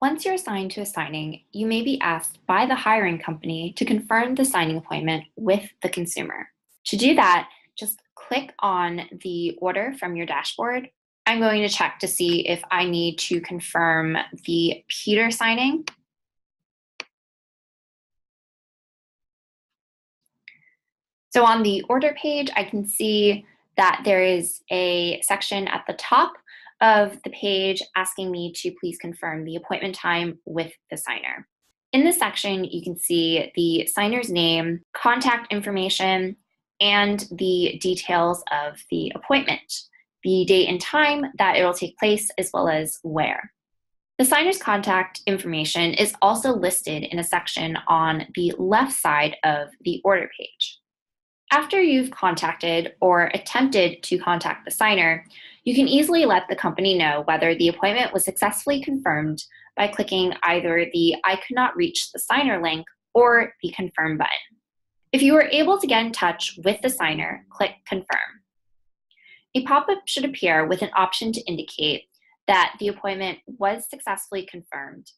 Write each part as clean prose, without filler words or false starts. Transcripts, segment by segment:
Once you're assigned to a signing, you may be asked by the hiring company to confirm the signing appointment with the consumer. To do that, just click on the order from your dashboard. I'm going to check to see if I need to confirm the Peter signing. So on the order page, I can see that there is a section at the top of the page asking me to please confirm the appointment time with the signer. In this section, you can see the signer's name, contact information, and the details of the appointment, the date and time that it will take place, as well as where. The signer's contact information is also listed in a section on the left side of the order page. After you've contacted or attempted to contact the signer, you can easily let the company know whether the appointment was successfully confirmed by clicking either the I could not reach the signer link or the confirm button. If you were able to get in touch with the signer, click confirm. A pop-up should appear with an option to indicate that the appointment was successfully confirmed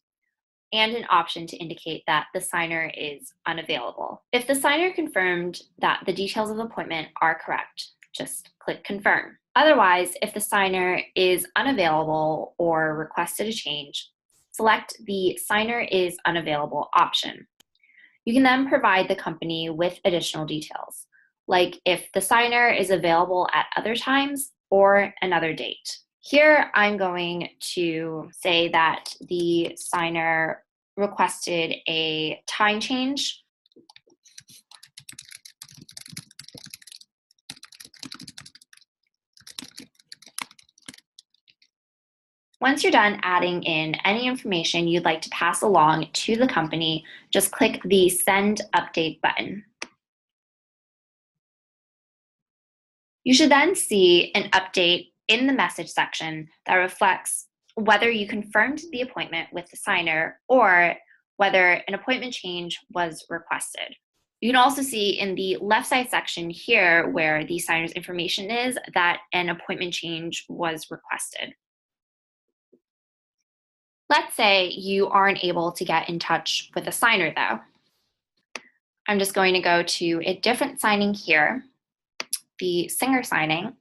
and an option to indicate that the signer is unavailable. If the signer confirmed that the details of the appointment are correct, just click confirm. Otherwise, if the signer is unavailable or requested a change, select the signer is unavailable option. You can then provide the company with additional details, like if the signer is available at other times or another date. Here, I'm going to say that the signer requested a time change. Once you're done adding in any information you'd like to pass along to the company, just click the Send Update button. You should then see an update in the message section that reflects whether you confirmed the appointment with the signer or whether an appointment change was requested. You can also see in the left side section here where the signer's information is that an appointment change was requested. Let's say you aren't able to get in touch with a signer though. I'm just going to go to a different signing here, the Singer signing.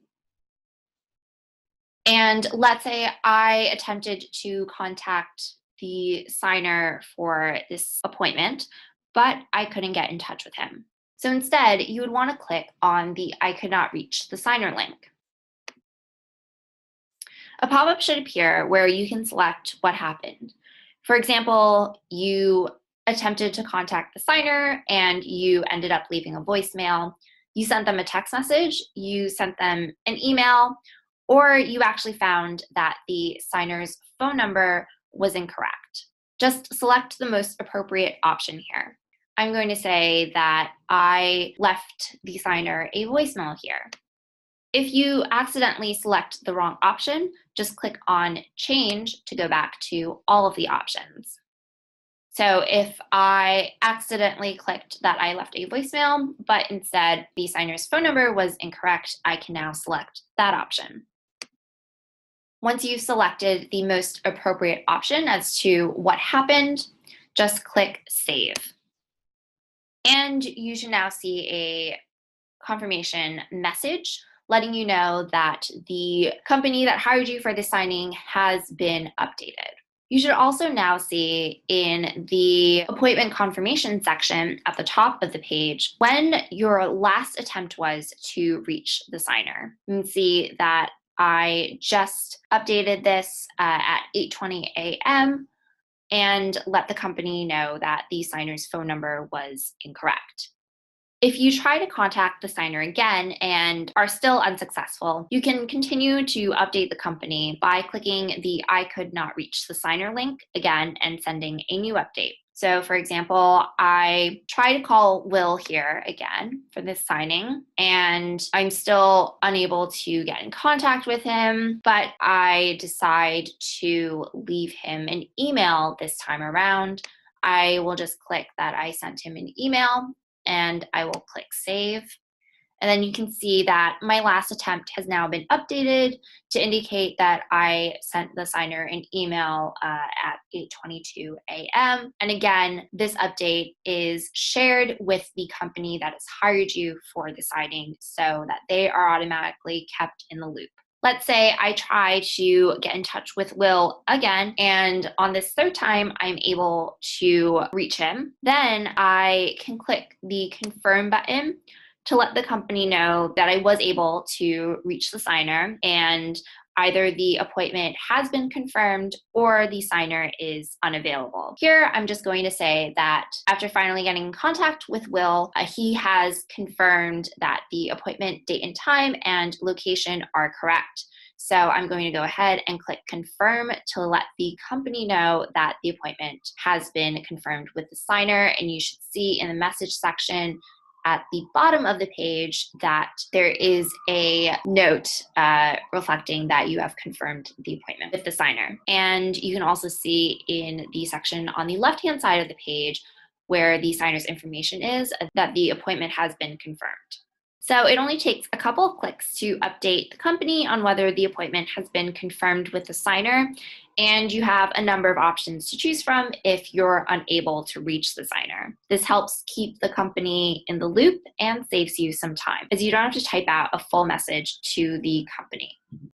And let's say I attempted to contact the signer for this appointment, but I couldn't get in touch with him. So instead, you would want to click on the I could not reach the signer link. A pop-up should appear where you can select what happened. For example, you attempted to contact the signer and you ended up leaving a voicemail. You sent them a text message, you sent them an email, or you actually found that the signer's phone number was incorrect. Just select the most appropriate option here. I'm going to say that I left the signer a voicemail here. If you accidentally select the wrong option, just click on Change to go back to all of the options. So if I accidentally clicked that I left a voicemail, but instead the signer's phone number was incorrect, I can now select that option. Once you've selected the most appropriate option as to what happened, just click Save. And you should now see a confirmation message letting you know that the company that hired you for the signing has been updated. You should also now see in the appointment confirmation section at the top of the page when your last attempt was to reach the signer. You can see that I just updated this at 8:20 a.m. and let the company know that the signer's phone number was incorrect. If you try to contact the signer again and are still unsuccessful, you can continue to update the company by clicking the I could not reach the signer link again and sending a new update. So for example, I try to call Will here again for this signing, and I'm still unable to get in contact with him, but I decide to leave him an email this time around. I will just click that I sent him an email and I will click Save. And then you can see that my last attempt has now been updated to indicate that I sent the signer an email at 8:22 a.m. And again, this update is shared with the company that has hired you for the signing so that they are automatically kept in the loop. Let's say I try to get in touch with Will again, and on this third time, I'm able to reach him. Then I can click the confirm button to let the company know that I was able to reach the signer and either the appointment has been confirmed or the signer is unavailable. Here, I'm just going to say that after finally getting in contact with Will, he has confirmed that the appointment date and time and location are correct. So I'm going to go ahead and click confirm to let the company know that the appointment has been confirmed with the signer. And you should see in the message section at the bottom of the page that there is a note reflecting that you have confirmed the appointment with the signer. And you can also see in the section on the left-hand side of the page where the signer's information is that the appointment has been confirmed. So it only takes a couple of clicks to update the company on whether the appointment has been confirmed with the signer, and you have a number of options to choose from if you're unable to reach the signer. This helps keep the company in the loop and saves you some time, as you don't have to type out a full message to the company.